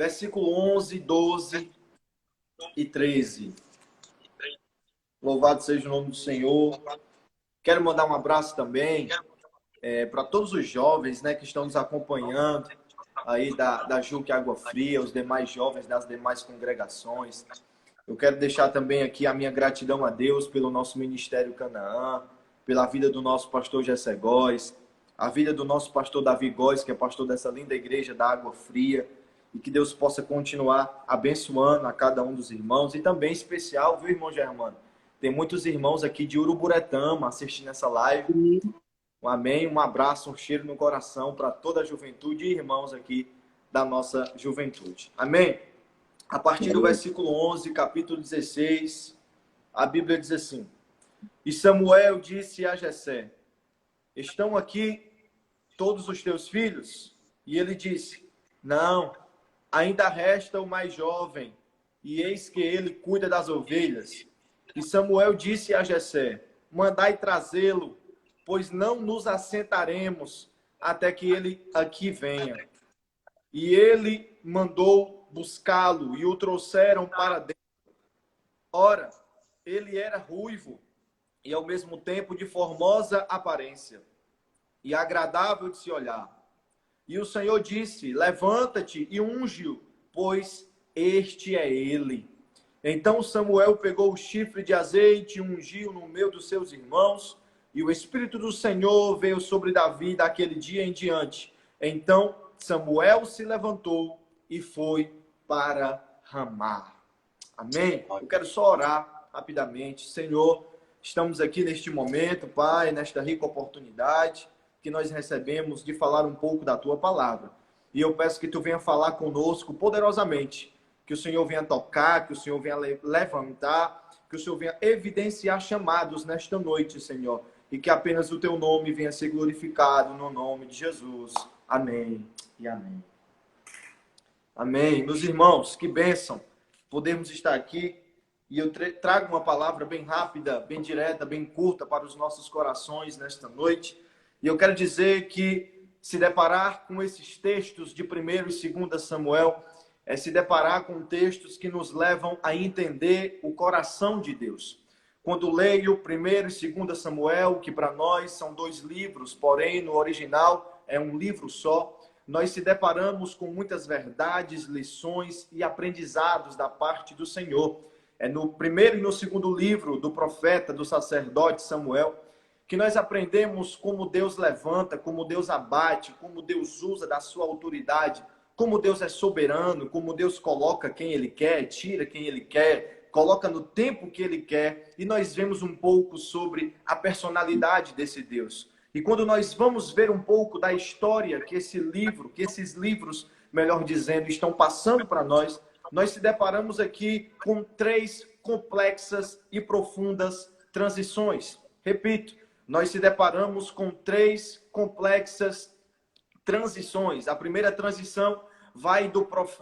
versículo 11, 12 e 13. Louvado seja o nome do Senhor. Quero mandar um abraço também para todos os jovens, né, que estão nos acompanhando aí da JUC Água Fria, os demais jovens das demais congregações. Eu quero deixar também aqui a minha gratidão a Deus pelo nosso Ministério Canaã, pela vida do nosso pastor Gessé Góes, a vida do nosso pastor Davi Góes, que é pastor dessa linda igreja da Água Fria, e que Deus possa continuar abençoando a cada um dos irmãos, e também especial, viu, irmão Germano? Tem muitos irmãos aqui de Uruburetama assistindo essa live. Um amém, um abraço, um cheiro no coração para toda a juventude e irmãos aqui da nossa juventude. Amém? A partir do versículo 11, capítulo 16, a Bíblia diz assim: E Samuel disse a Jessé: Estão aqui todos os teus filhos? E ele disse: Não, ainda resta o mais jovem, e eis que ele cuida das ovelhas. E Samuel disse a Jessé: Mandai trazê-lo, pois não nos assentaremos até que ele aqui venha. E ele mandou buscá-lo, e o trouxeram para dentro. Ora, ele era ruivo, e ao mesmo tempo de formosa aparência, e agradável de se olhar. E o Senhor disse: Levanta-te e unge-o, pois este é ele. Então Samuel pegou o chifre de azeite e ungiu no meio dos seus irmãos, e o Espírito do Senhor veio sobre Davi daquele dia em diante. Então Samuel se levantou e foi para Ramá. Amém? Eu quero só orar rapidamente. Senhor, estamos aqui neste momento, Pai, nesta rica oportunidade que nós recebemos de falar um pouco da Tua palavra. E eu peço que Tu venha falar conosco poderosamente, que o Senhor venha tocar, que o Senhor venha levantar, que o Senhor venha evidenciar chamados nesta noite, Senhor, e que apenas o Teu nome venha ser glorificado no nome de Jesus. Amém e amém. Amém. Meus irmãos, que bênção podermos estar aqui, e eu trago uma palavra bem rápida, bem direta, bem curta para os nossos corações nesta noite. E eu quero dizer que se deparar com esses textos de 1º e 2º Samuel é se deparar com textos que nos levam a entender o coração de Deus. Quando leio 1º e 2º Samuel, que para nós são 2 livros, porém no original é um livro só, nós se deparamos com muitas verdades, lições e aprendizados da parte do Senhor. É no 1º e no 2º livro do profeta, do sacerdote Samuel, que nós aprendemos como Deus levanta, como Deus abate, como Deus usa da sua autoridade, como Deus é soberano, como Deus coloca quem Ele quer, tira quem Ele quer, coloca no tempo que Ele quer. E nós vemos um pouco sobre a personalidade desse Deus. E quando nós vamos ver um pouco da história que esses livros, melhor dizendo, estão passando para nós, nós se deparamos aqui com 3 complexas e profundas transições. Repito, nós se deparamos com 3 complexas transições. A primeira transição vai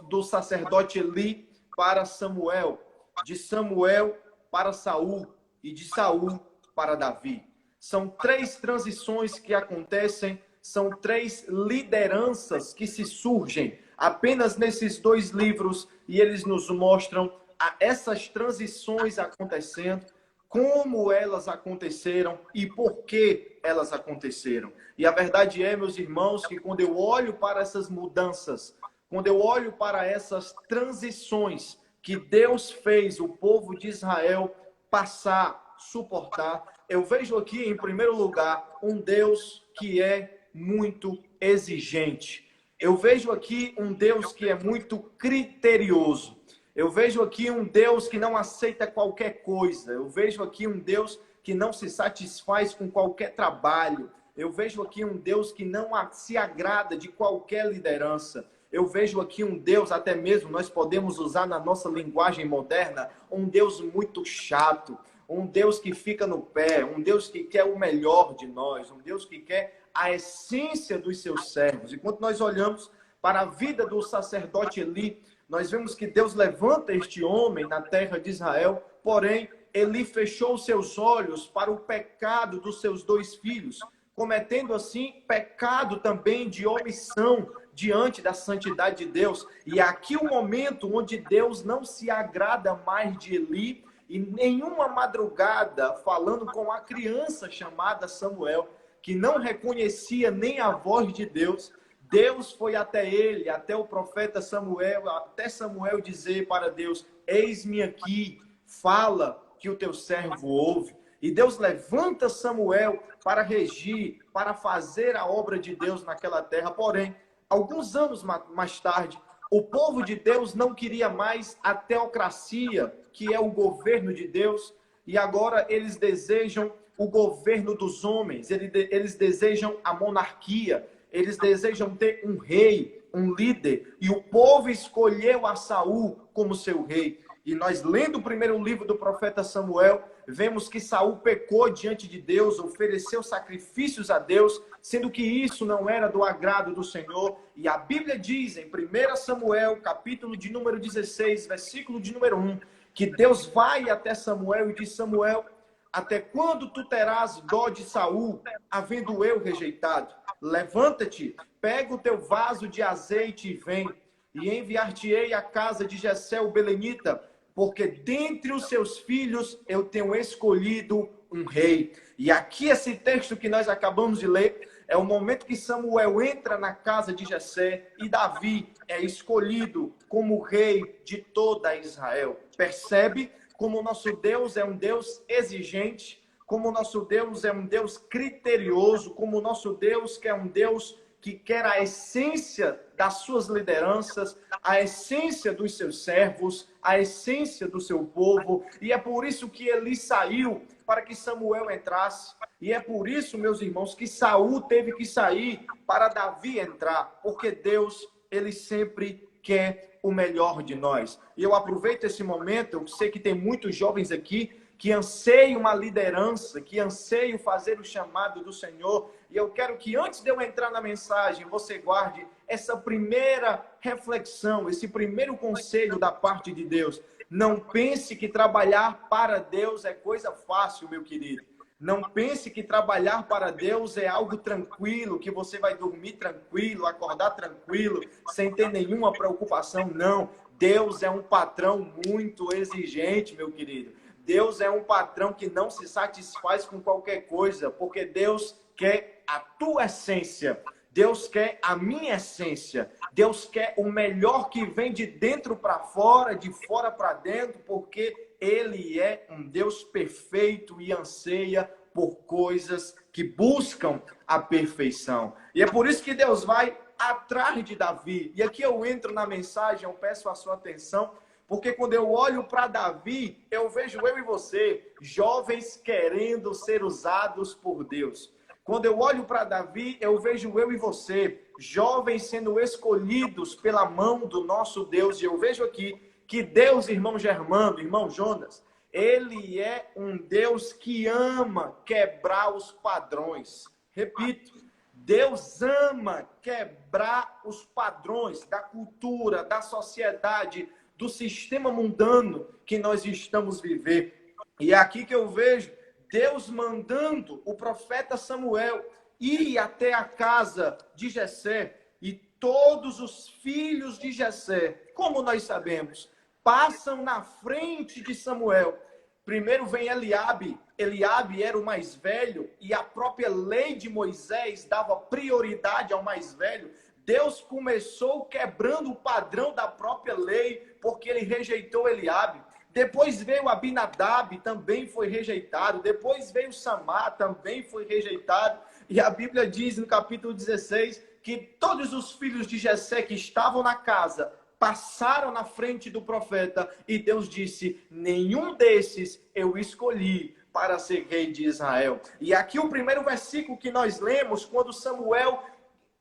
do sacerdote Eli para Samuel, de Samuel para Saul e de Saul para Davi. São 3 transições que acontecem, são 3 lideranças que se surgem apenas nesses 2 livros, e eles nos mostram essas transições acontecendo, como elas aconteceram e por que elas aconteceram. E a verdade é, meus irmãos, que quando eu olho para essas mudanças, quando eu olho para essas transições que Deus fez o povo de Israel passar, suportar, eu vejo aqui, em primeiro lugar, um Deus que é muito exigente. Eu vejo aqui um Deus que é muito criterioso. Eu vejo aqui um Deus que não aceita qualquer coisa. Eu vejo aqui um Deus que não se satisfaz com qualquer trabalho. Eu vejo aqui um Deus que não se agrada de qualquer liderança. Eu vejo aqui um Deus, até mesmo nós podemos usar na nossa linguagem moderna, um Deus muito chato, um Deus que fica no pé, um Deus que quer o melhor de nós, um Deus que quer a essência dos seus servos. Enquanto nós olhamos para a vida do sacerdote Eli, nós vemos que Deus levanta este homem na terra de Israel, porém, Eli fechou seus olhos para o pecado dos seus 2 filhos, cometendo assim pecado também de omissão diante da santidade de Deus. E aqui o momento onde Deus não se agrada mais de Eli, e nenhuma madrugada falando com a criança chamada Samuel, que não reconhecia nem a voz de Deus, Deus foi até ele, até o profeta Samuel, até Samuel dizer para Deus: eis-me aqui, fala que o teu servo ouve. E Deus levanta Samuel para regir, para fazer a obra de Deus naquela terra. Porém, alguns anos mais tarde, o povo de Deus não queria mais a teocracia, que é o governo de Deus, e agora eles desejam o governo dos homens, eles desejam a monarquia, eles desejam ter um rei, um líder, e o povo escolheu a Saul como seu rei. E nós, lendo o primeiro livro do profeta Samuel, vemos que Saul pecou diante de Deus, ofereceu sacrifícios a Deus, sendo que isso não era do agrado do Senhor. E a Bíblia diz em 1 Samuel, capítulo de número 16, versículo de número 1, que Deus vai até Samuel e diz: Samuel, até quando tu terás dó de Saul, havendo eu rejeitado? Levanta-te, pega o teu vaso de azeite e vem, e enviar-te-ei à casa de Jessé o belenita, porque dentre os seus filhos eu tenho escolhido um rei. E aqui esse texto que nós acabamos de ler é o momento que Samuel entra na casa de Jessé e Davi é escolhido como rei de toda Israel. Percebe como o nosso Deus é um Deus exigente, como o nosso Deus é um Deus criterioso, como o nosso Deus que é um Deus que quer a essência das suas lideranças, a essência dos seus servos, a essência do seu povo. E é por isso que Eli saiu para que Samuel entrasse. E é por isso, meus irmãos, que Saul teve que sair para Davi entrar. Porque Deus, ele sempre quer o melhor de nós. E eu aproveito esse momento, eu sei que tem muitos jovens aqui que anseiam uma liderança, que anseiam fazer o chamado do Senhor. E eu quero que antes de eu entrar na mensagem, você guarde essa primeira reflexão, esse primeiro conselho da parte de Deus. Não pense que trabalhar para Deus é coisa fácil, meu querido. Não pense que trabalhar para Deus é algo tranquilo, que você vai dormir tranquilo, acordar tranquilo, sem ter nenhuma preocupação. Não. Deus é um patrão muito exigente, meu querido. Deus é um patrão que não se satisfaz com qualquer coisa, porque Deus quer a tua essência. Deus quer a minha essência. Deus quer o melhor que vem de dentro para fora, de fora para dentro, porque Ele é um Deus perfeito e anseia por coisas que buscam a perfeição. E é por isso que Deus vai atrás de Davi. E aqui eu entro na mensagem, eu peço a sua atenção, porque quando eu olho para Davi, eu vejo eu e você, jovens querendo ser usados por Deus. Quando eu olho para Davi, eu vejo eu e você, jovens sendo escolhidos pela mão do nosso Deus. E eu vejo aqui que Deus, irmão Germano, irmão Jonas, Ele é um Deus que ama quebrar os padrões. Repito, Deus ama quebrar os padrões da cultura, da sociedade, do sistema mundano que nós estamos vivendo. E é aqui que eu vejo Deus mandando o profeta Samuel ir até a casa de Jessé, e todos os filhos de Jessé, como nós sabemos, passam na frente de Samuel. Primeiro vem Eliabe. Eliabe era o mais velho e a própria lei de Moisés dava prioridade ao mais velho. Deus começou quebrando o padrão da própria lei, porque ele rejeitou Eliabe. Depois veio Abinadab, também foi rejeitado. Depois veio Samar, também foi rejeitado. E a Bíblia diz no capítulo 16 que todos os filhos de Jessé que estavam na casa passaram na frente do profeta e Deus disse: nenhum desses eu escolhi para ser rei de Israel. E aqui o primeiro versículo que nós lemos, quando Samuel,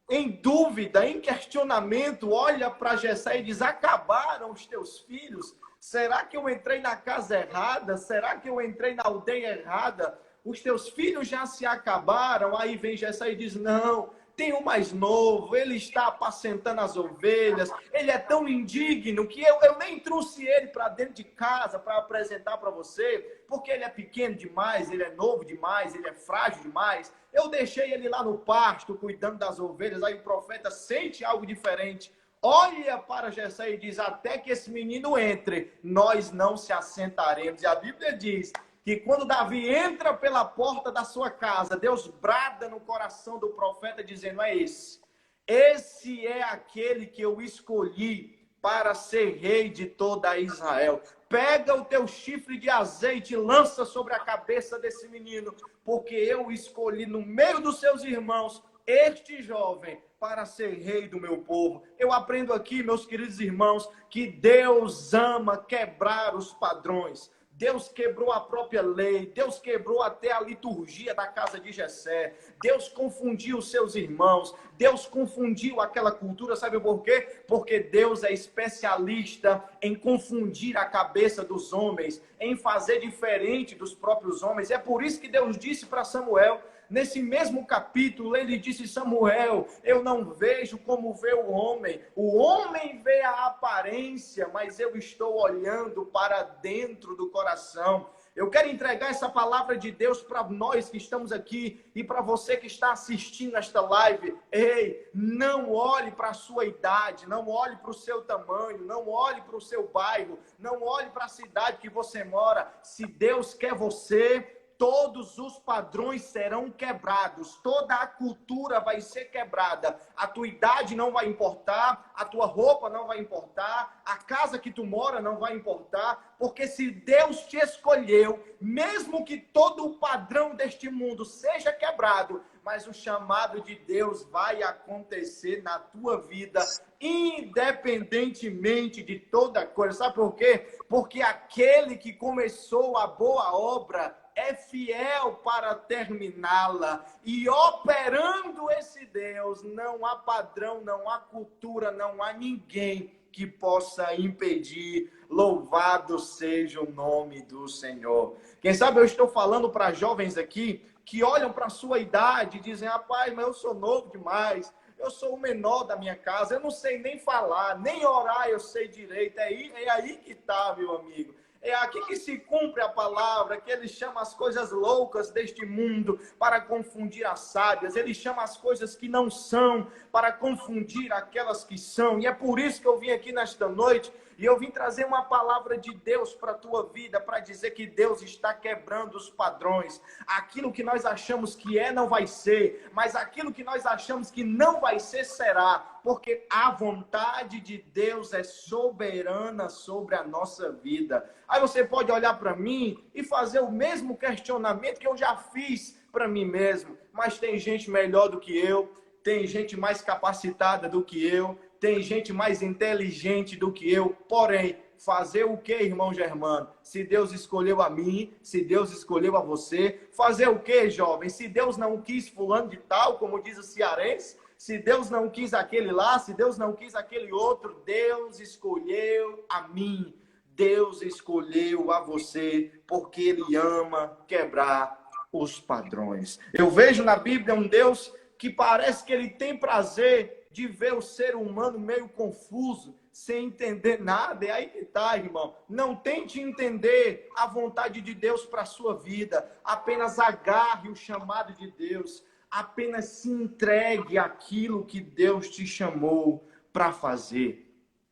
em dúvida, em questionamento, olha para Jessé e diz: acabaram os teus filhos? Será que eu entrei na casa errada? Será que eu entrei na aldeia errada? Os teus filhos já se acabaram? Aí vem Jessé e diz: não, tem o mais novo, ele está apacentando as ovelhas, ele é tão indigno que eu nem trouxe ele para dentro de casa para apresentar para você, porque ele é pequeno demais, ele é novo demais, ele é frágil demais. Eu deixei ele lá no pasto, cuidando das ovelhas. Aí o profeta sente algo diferente. Olha para Jessé e diz, até que esse menino entre, nós não se assentaremos. E a Bíblia diz que quando Davi entra pela porta da sua casa, Deus brada no coração do profeta dizendo, é esse. Esse é aquele que eu escolhi para ser rei de toda Israel. Pega o teu chifre de azeite e lança sobre a cabeça desse menino, porque eu escolhi no meio dos seus irmãos este jovem para ser rei do meu povo. Eu aprendo aqui, meus queridos irmãos, que Deus ama quebrar os padrões. Deus quebrou a própria lei, Deus quebrou até a liturgia da casa de Jessé, Deus confundiu os seus irmãos, Deus confundiu aquela cultura, sabe por quê? Porque Deus é especialista em confundir a cabeça dos homens, em fazer diferente dos próprios homens. É por isso que Deus disse para Samuel, nesse mesmo capítulo, ele disse, Samuel, eu não vejo como vê o homem vê a aparência, mas eu estou olhando para dentro do coração. Eu quero entregar essa palavra de Deus para nós que estamos aqui e para você que está assistindo esta live. Ei, não olhe para a sua idade, não olhe para o seu tamanho, não olhe para o seu bairro, não olhe para a cidade que você mora. Se Deus quer você, todos os padrões serão quebrados, toda a cultura vai ser quebrada. A tua idade não vai importar, a tua roupa não vai importar, a casa que tu mora não vai importar, porque se Deus te escolheu, mesmo que todo o padrão deste mundo seja quebrado, mas o chamado de Deus vai acontecer na tua vida, independentemente de toda coisa. Sabe por quê? Porque aquele que começou a boa obra é fiel para terminá-la. E operando esse Deus, não há padrão, não há cultura, não há ninguém que possa impedir. Louvado seja o nome do Senhor. Quem sabe eu estou falando para jovens aqui que olham para a sua idade e dizem, rapaz, mas eu sou novo demais. Eu sou o menor da minha casa, eu não sei nem falar, nem orar eu sei direito. É aí que está, meu amigo. É aqui que se cumpre a palavra, que ele chama as coisas loucas deste mundo para confundir as sábias. Ele chama as coisas que não são para confundir aquelas que são. E é por isso que eu vim aqui nesta noite e eu vim trazer uma palavra de Deus para a tua vida, para dizer que Deus está quebrando os padrões. Aquilo que nós achamos que é, não vai ser, mas aquilo que nós achamos que não vai ser, será. Porque a vontade de Deus é soberana sobre a nossa vida. Aí você pode olhar para mim e fazer o mesmo questionamento que eu já fiz para mim mesmo. Mas tem gente melhor do que eu, tem gente mais capacitada do que eu, tem gente mais inteligente do que eu. Porém, fazer o que, irmão Germano? Se Deus escolheu a mim, se Deus escolheu a você, fazer o que, jovem? Se Deus não quis fulano de tal, como diz o cearense, se Deus não quis aquele lá, se Deus não quis aquele outro, Deus escolheu a mim, Deus escolheu a você, porque Ele ama quebrar os padrões. Eu vejo na Bíblia um Deus que parece que Ele tem prazer de ver o ser humano meio confuso, sem entender nada. É aí que está, irmão. Não tente entender a vontade de Deus para a sua vida. Apenas agarre o chamado de Deus. Apenas se entregue àquilo que Deus te chamou para fazer.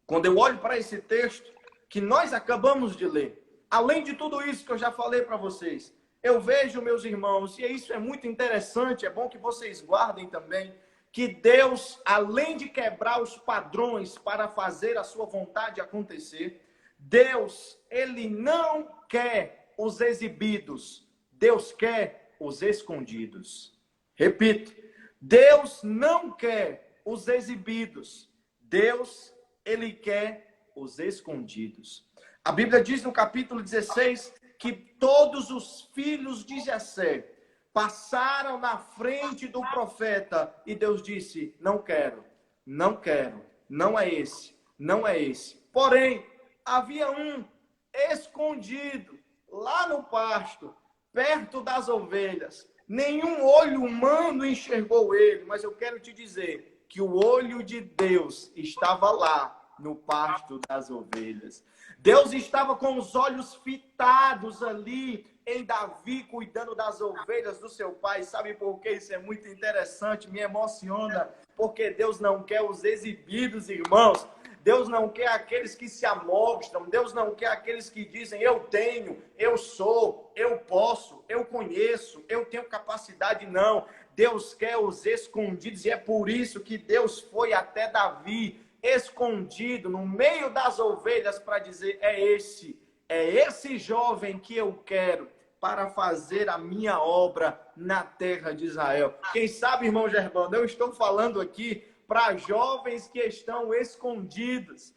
Quando eu olho para esse texto que nós acabamos de ler, além de tudo isso que eu já falei para vocês, eu vejo, meus irmãos, e isso é muito interessante, é bom que vocês guardem também, que Deus, além de quebrar os padrões para fazer a sua vontade acontecer, Deus, Ele não quer os exibidos, Deus quer os escondidos. Repito, Deus não quer os exibidos, Deus, Ele quer os escondidos. A Bíblia diz no capítulo 16 que todos os filhos de Jessé passaram na frente do profeta e Deus disse, não quero, não quero, não é esse, não é esse. Porém, havia um escondido lá no pasto, perto das ovelhas. Nenhum olho humano enxergou ele, mas eu quero te dizer que o olho de Deus estava lá no pasto das ovelhas. Deus estava com os olhos fitados ali em Davi, cuidando das ovelhas do seu pai. Sabe por que isso é muito interessante? Me emociona, porque Deus não quer os exibidos, irmãos. Deus não quer aqueles que se amostram. Deus não quer aqueles que dizem: eu tenho, eu sou, eu posso, eu conheço, eu tenho capacidade. Não. Deus quer os escondidos, e é por isso que Deus foi até Davi, escondido no meio das ovelhas, para dizer: é esse jovem que eu quero para fazer a minha obra na terra de Israel. Quem sabe, irmão Gervando, eu estou falando aqui para jovens que estão escondidos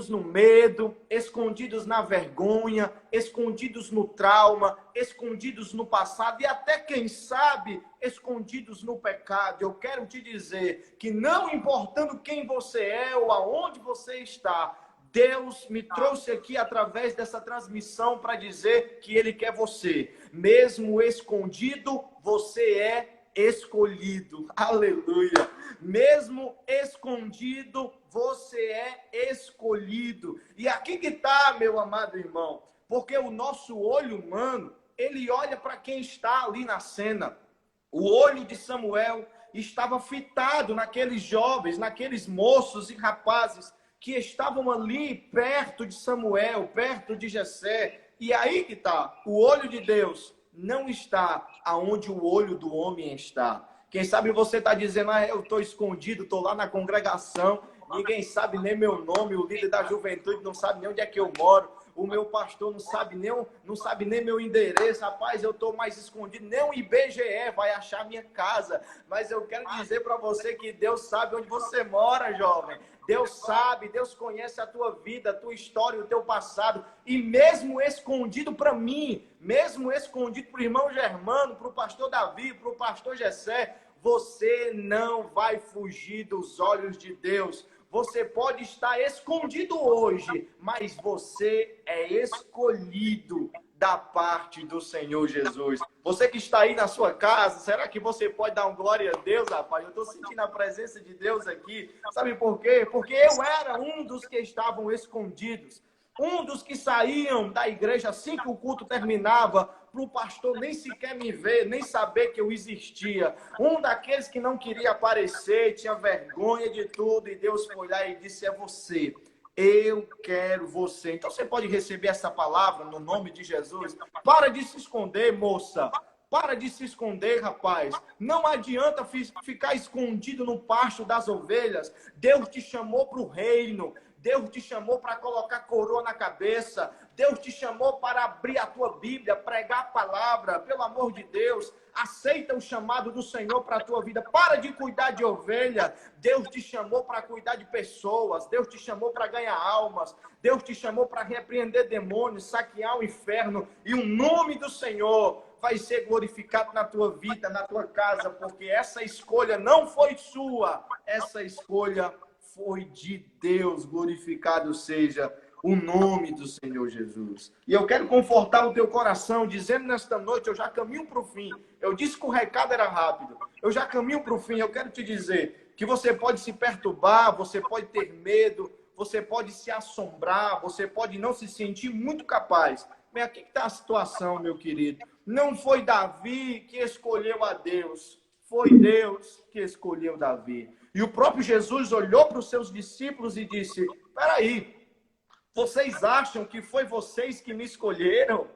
no medo, escondidos na vergonha, escondidos no trauma, escondidos no passado e até, quem sabe, escondidos no pecado. Eu quero te dizer que, não importando quem você é ou aonde você está, Deus me trouxe aqui através dessa transmissão para dizer que Ele quer você. Mesmo escondido, você é escolhido. Aleluia. Mesmo escondido, você é escolhido. E aqui que está, meu amado irmão, porque o nosso olho humano, ele olha para quem está ali na cena. O olho de Samuel estava fitado naqueles jovens, naqueles moços e rapazes que estavam ali perto de Samuel, perto de Jessé. E aí que está, o olho de Deus não está aonde o olho do homem está. Quem sabe você está dizendo: eu estou escondido, estou lá na congregação, ninguém sabe nem meu nome, o líder da juventude não sabe nem onde é que eu moro, o meu pastor não sabe nem meu endereço. Rapaz, eu estou mais escondido, nem o IBGE vai achar minha casa. Mas eu quero dizer para você que Deus sabe onde você mora, jovem. Deus sabe, Deus conhece a tua vida, a tua história, o teu passado. E mesmo escondido para mim, mesmo escondido para o irmão Germano, para o pastor Davi, para o pastor Jessé, você não vai fugir dos olhos de Deus. Você pode estar escondido hoje, mas você é escolhido da parte do Senhor Jesus. Você que está aí na sua casa, será que você pode dar um glória a Deus, rapaz? Eu estou sentindo a presença de Deus aqui. Sabe por quê? Porque eu era um dos que estavam escondidos. Um dos que saíam da igreja assim que o culto terminava, para o pastor nem sequer me ver, nem saber que eu existia. Um daqueles que não queria aparecer, tinha vergonha de tudo, e Deus foi lá e disse: é você. Eu quero você. Então você pode receber essa palavra no nome de Jesus. Para de se esconder, moça. Para de se esconder, rapaz. Não adianta ficar escondido no pasto das ovelhas. Deus te chamou para o reino. Deus te chamou para colocar coroa na cabeça. Deus te chamou para abrir a tua Bíblia, pregar a palavra. Pelo amor de Deus, aceita o chamado do Senhor para a tua vida. Para de cuidar de ovelha. Deus te chamou para cuidar de pessoas. Deus te chamou para ganhar almas. Deus te chamou para repreender demônios, saquear o inferno. E o nome do Senhor vai ser glorificado na tua vida, na tua casa, porque essa escolha não foi sua. Essa escolha foi de Deus. Glorificado seja o nome do Senhor Jesus. E eu quero confortar o teu coração, dizendo nesta noite: eu já caminho para o fim. Eu disse que o recado era rápido. Eu já caminho para o fim. Eu quero te dizer que você pode se perturbar, você pode ter medo, você pode se assombrar, você pode não se sentir muito capaz. Mas aqui está a situação, meu querido. Não foi Davi que escolheu a Deus. Foi Deus que escolheu Davi. E o próprio Jesus olhou para os seus discípulos e disse: espera aí, vocês acham que foi vocês que me escolheram?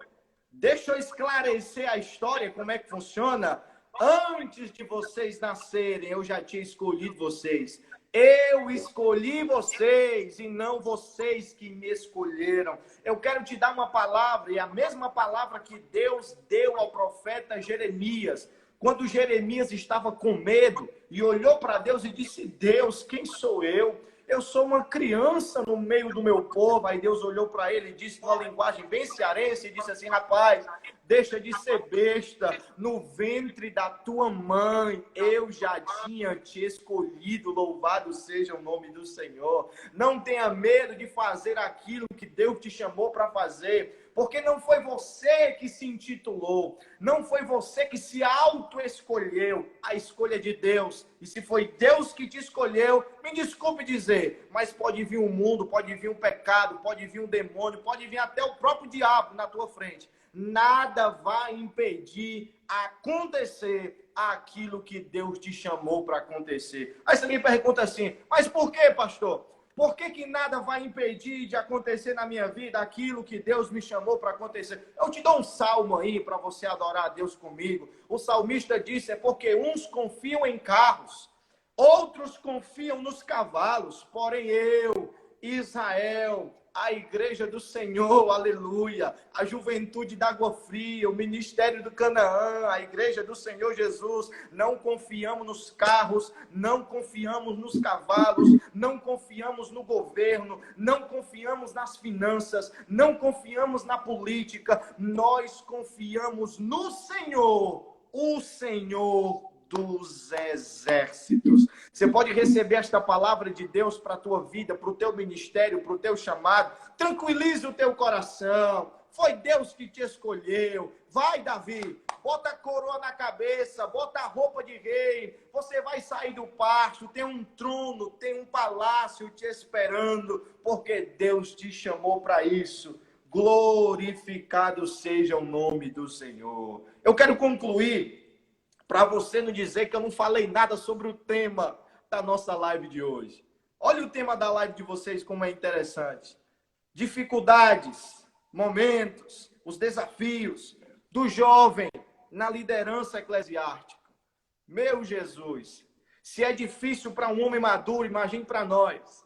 Deixa eu esclarecer a história, como é que funciona. Antes de vocês nascerem, eu já tinha escolhido vocês. Eu escolhi vocês e não vocês que me escolheram. Eu quero te dar uma palavra, e a mesma palavra que Deus deu ao profeta Jeremias. Quando Jeremias estava com medo e olhou para Deus e disse: Deus, quem sou eu? Eu sou uma criança no meio do meu povo. Aí Deus olhou para ele e disse, numa linguagem bem cearense, e disse assim: rapaz, deixa de ser besta. No ventre da tua mãe, eu já tinha te escolhido. Louvado seja o nome do Senhor. Não tenha medo de fazer aquilo que Deus te chamou para fazer. Porque não foi você que se intitulou, não foi você que se auto-escolheu, a escolha de Deus. E se foi Deus que te escolheu, me desculpe dizer, mas pode vir um mundo, pode vir um pecado, pode vir um demônio, pode vir até o próprio diabo na tua frente. Nada vai impedir acontecer aquilo que Deus te chamou para acontecer. Aí você me pergunta assim, mas por que, pastor? Por que nada vai impedir de acontecer na minha vida aquilo que Deus me chamou para acontecer? Eu te dou um salmo aí para você adorar a Deus comigo. O salmista disse, é porque uns confiam em carros, outros confiam nos cavalos, porém eu, Israel, a igreja do Senhor, aleluia, a juventude da Água Fria, o ministério do Canaã, a igreja do Senhor Jesus, não confiamos nos carros, não confiamos nos cavalos, não confiamos no governo, não confiamos nas finanças, não confiamos na política, nós confiamos no Senhor, o Senhor dos exércitos. Você pode receber esta palavra de Deus para a tua vida, para o teu ministério, para o teu chamado. Tranquilize o teu coração. Foi Deus que te escolheu. Vai, Davi, bota a coroa na cabeça, bota a roupa de rei. Você vai sair do pasto, tem um trono, tem um palácio te esperando, porque Deus te chamou para isso. Glorificado seja o nome do Senhor. Eu quero concluir para você não dizer que eu não falei nada sobre o tema da nossa live de hoje. Olha o tema da live de vocês como é interessante. Dificuldades, momentos, os desafios do jovem na liderança eclesiástica. Meu Jesus, se é difícil para um homem maduro, imagine para nós.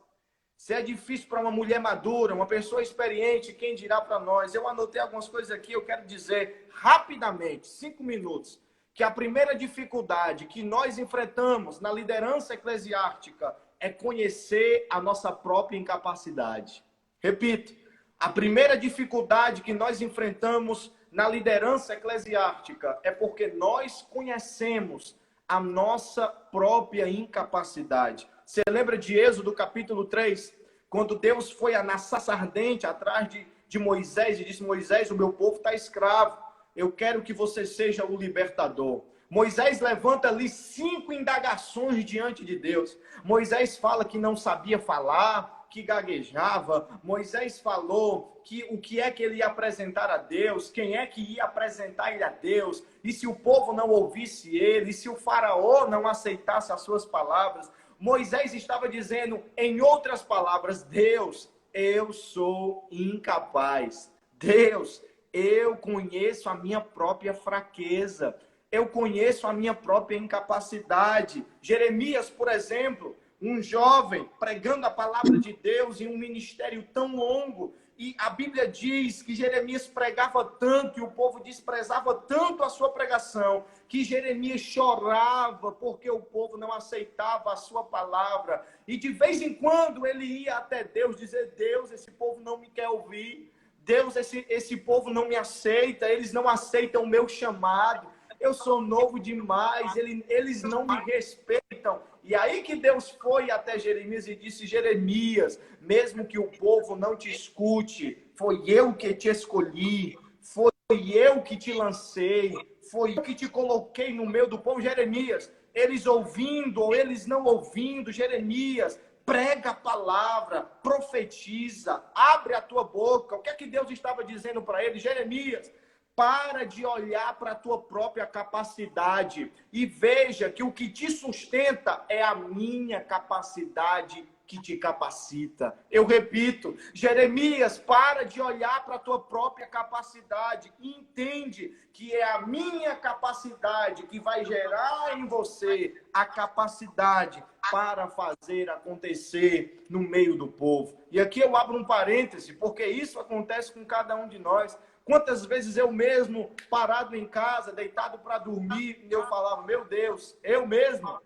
Se é difícil para uma mulher madura, uma pessoa experiente, quem dirá para nós? Eu anotei algumas coisas aqui, eu quero dizer rapidamente, 5 minutos. Que a primeira dificuldade que nós enfrentamos na liderança eclesiástica é conhecer a nossa própria incapacidade. Repito, a primeira dificuldade que nós enfrentamos na liderança eclesiástica é porque nós conhecemos a nossa própria incapacidade. Você lembra de Êxodo capítulo 3? Quando Deus foi na sarça ardente atrás de Moisés e disse, Moisés, o meu povo está escravo. Eu quero que você seja o libertador. Moisés levanta ali 5 indagações diante de Deus. Moisés fala que não sabia falar, que gaguejava. Moisés falou que o que é que ele ia apresentar a Deus, quem é que ia apresentar ele a Deus, e se o povo não ouvisse ele, e se o faraó não aceitasse as suas palavras. Moisés estava dizendo, em outras palavras, Deus, eu sou incapaz. Deus, eu conheço a minha própria fraqueza. Eu conheço a minha própria incapacidade. Jeremias, por exemplo, um jovem pregando a palavra de Deus em um ministério tão longo. E a Bíblia diz que Jeremias pregava tanto e o povo desprezava tanto a sua pregação, que Jeremias chorava porque o povo não aceitava a sua palavra. E de vez em quando ele ia até Deus dizer, Deus, esse povo não me quer ouvir. Deus, esse povo não me aceita, eles não aceitam o meu chamado, eu sou novo demais, eles não me respeitam. E aí que Deus foi até Jeremias e disse, Jeremias, mesmo que o povo não te escute, foi eu que te escolhi, foi eu que te lancei, foi eu que te coloquei no meio do povo. Jeremias, eles ouvindo ou eles não ouvindo, Jeremias, prega a palavra, profetiza, abre a tua boca. O que é que Deus estava dizendo para ele? Jeremias, para de olhar para a tua própria capacidade e veja que o que te sustenta é a minha capacidade que te capacita. Eu repito, Jeremias, para de olhar para a tua própria capacidade e entende que é a minha capacidade que vai gerar em você a capacidade para fazer acontecer no meio do povo. E aqui eu abro um parêntese, porque isso acontece com cada um de nós. Quantas vezes eu mesmo, parado em casa, deitado para dormir, eu falava, meu Deus, eu mesmo?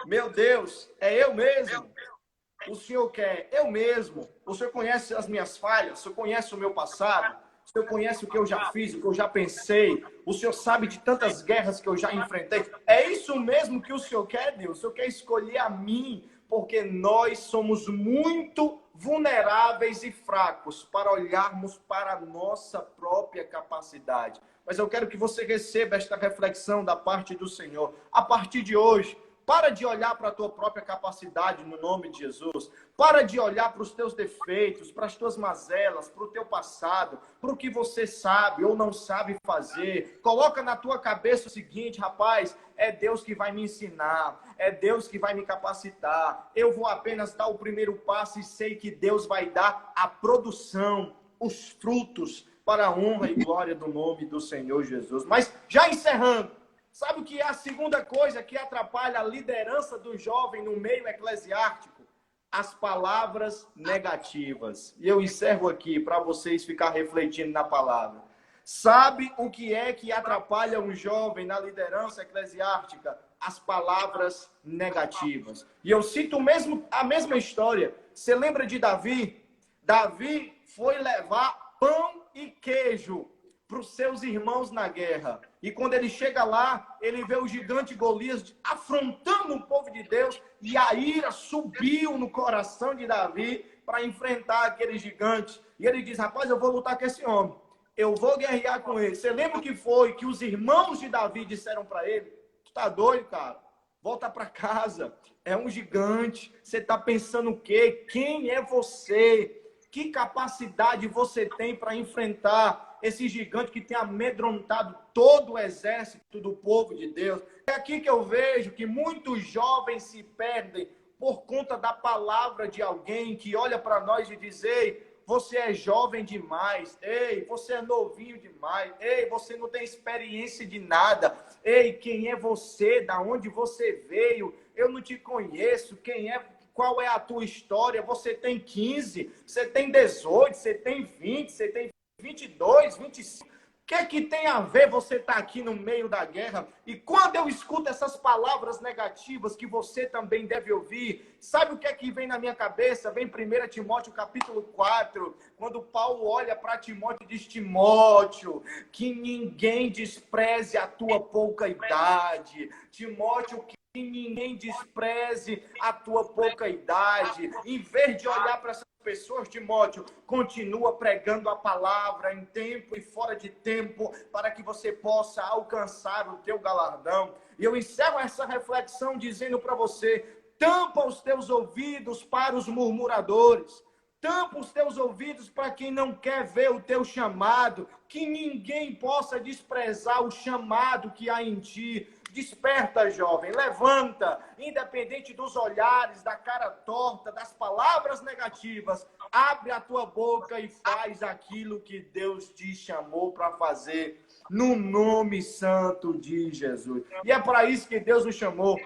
Meu Deus, é eu mesmo? O Senhor quer eu mesmo? O Senhor conhece as minhas falhas? O Senhor conhece o meu passado? O Senhor conhece o que eu já fiz, o que eu já pensei? O Senhor sabe de tantas guerras que eu já enfrentei? É isso mesmo que o Senhor quer, Deus? O Senhor quer escolher a mim, porque nós somos muito vulneráveis e fracos para olharmos para a nossa própria capacidade. Mas eu quero que você receba esta reflexão da parte do Senhor. A partir de hoje, para de olhar para a tua própria capacidade no nome de Jesus. Para de olhar para os teus defeitos, para as tuas mazelas, para o teu passado, para o que você sabe ou não sabe fazer. Coloca na tua cabeça o seguinte, rapaz, é Deus que vai me ensinar, é Deus que vai me capacitar. Eu vou apenas dar o primeiro passo e sei que Deus vai dar a produção, os frutos para a honra e glória do nome do Senhor Jesus. Mas já encerrando, sabe o que é a segunda coisa que atrapalha a liderança do jovem no meio eclesiástico? As palavras negativas. E eu encerro aqui para vocês ficar refletindo na palavra. Sabe o que é que atrapalha um jovem na liderança eclesiástica? As palavras negativas. E eu cito a mesma história. Você lembra de Davi? Davi foi levar pão e queijo para os seus irmãos na guerra. E quando ele chega lá, ele vê o gigante Golias afrontando o povo de Deus, e a ira subiu no coração de Davi para enfrentar aquele gigante. E ele diz, rapaz, eu vou lutar com esse homem. Eu vou guerrear com ele. Você lembra o que foi que os irmãos de Davi disseram para ele? Tu tá doido, cara? Volta para casa. É um gigante. Você tá pensando o quê? Quem é você? Que capacidade você tem para enfrentar esse gigante que tem amedrontado todo o exército do povo de Deus? É aqui que eu vejo que muitos jovens se perdem por conta da palavra de alguém que olha para nós e diz, ei, você é jovem demais, ei, você é novinho demais, ei, você não tem experiência de nada, ei, quem é você, da onde você veio, eu não te conheço, qual é a tua história? Você tem 15, você tem 18, você tem 20, você tem 22, 25. O que é que tem a ver você estar aqui no meio da guerra? E quando eu escuto essas palavras negativas que você também deve ouvir, sabe o que é que vem na minha cabeça? Vem 1 Timóteo capítulo 4, quando Paulo olha para Timóteo e diz, Timóteo, que ninguém despreze a tua pouca idade. Timóteo, que ninguém despreze a tua pouca idade. Em vez de olhar para essas pessoas, Timóteo, continua pregando a palavra em tempo e fora de tempo, para que você possa alcançar o teu galardão. E eu encerro essa reflexão dizendo para você, tampa os teus ouvidos para os murmuradores, tampa os teus ouvidos para quem não quer ver o teu chamado, que ninguém possa desprezar o chamado que há em ti. Desperta, jovem, levanta, independente dos olhares, da cara torta, das palavras negativas, abre a tua boca e faz aquilo que Deus te chamou para fazer, no nome santo de Jesus. E é para isso que Deus nos chamou.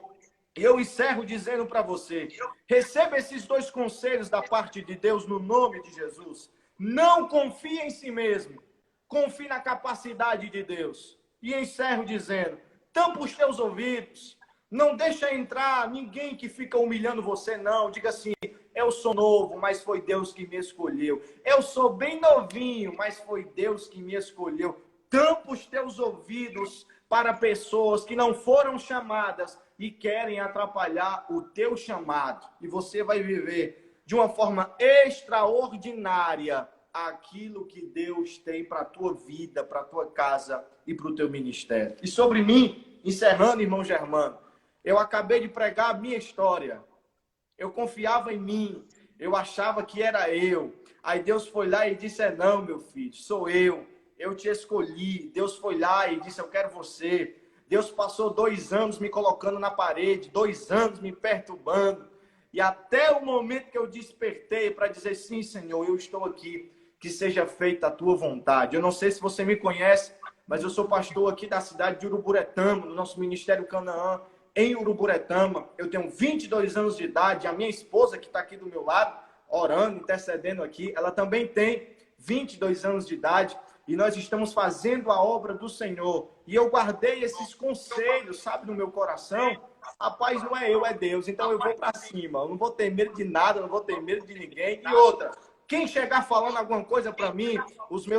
E eu encerro dizendo para você, receba esses dois conselhos da parte de Deus no nome de Jesus. Não confie em si mesmo, confie na capacidade de Deus. E encerro dizendo, tampa os teus ouvidos, não deixa entrar ninguém que fica humilhando você, não. Diga assim, eu sou novo, mas foi Deus que me escolheu. Eu sou bem novinho, mas foi Deus que me escolheu. Tampa os teus ouvidos para pessoas que não foram chamadas e querem atrapalhar o teu chamado. E você vai viver de uma forma extraordinária aquilo que Deus tem para a tua vida, para a tua casa e para o teu ministério. E sobre mim, encerrando, irmão Germano, eu acabei de pregar a minha história. Eu confiava em mim, eu achava que era eu. Aí Deus foi lá e disse, não, meu filho, sou eu te escolhi. Deus foi lá e disse, eu quero você. Deus passou 2 anos me colocando na parede, 2 anos me perturbando. E até o momento que eu despertei para dizer, sim, Senhor, eu estou aqui. Que seja feita a tua vontade. Eu não sei se você me conhece, mas eu sou pastor aqui da cidade de Uruburetama, do nosso Ministério Canaã, em Uruburetama. Eu tenho 22 anos de idade. A minha esposa, que está aqui do meu lado, orando, intercedendo aqui, ela também tem 22 anos de idade. E nós estamos fazendo a obra do Senhor. E eu guardei esses conselhos, sabe, no meu coração. Rapaz, não é eu, é Deus. Então eu vou para cima. Eu não vou ter medo de nada, não vou ter medo de ninguém. E outra, quem chegar falando alguma coisa para mim, os meus